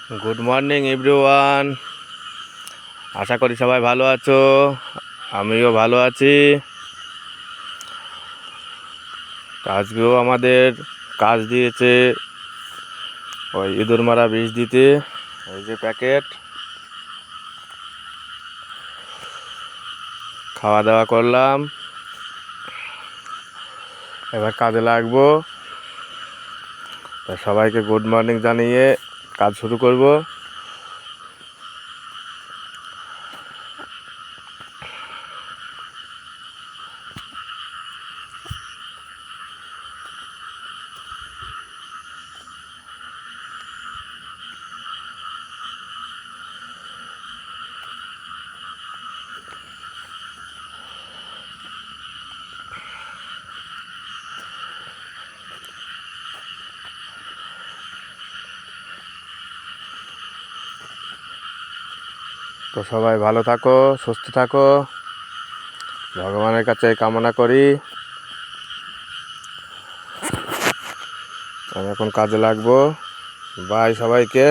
Good morning everyone. আশা করি সবাই ভালো আছো, আমিও ভালো আছি। আজকেও আমাদের কাজ দিয়েছে ওই ইঁদুর মারা বিষ দিতে। এই যে প্যাকেট, খাওয়া দাওয়া করলাম, এবার কাজে লাগবো। তা সবাইকে গুড মর্নিং জানিয়ে কাজ শুরু করব। তো সবাই ভালো থাকো, সুস্থ থাকো, ভগবানের কাছে কামনা করি। আমি এখন কাজে লাগবো। বাই সবাইকে।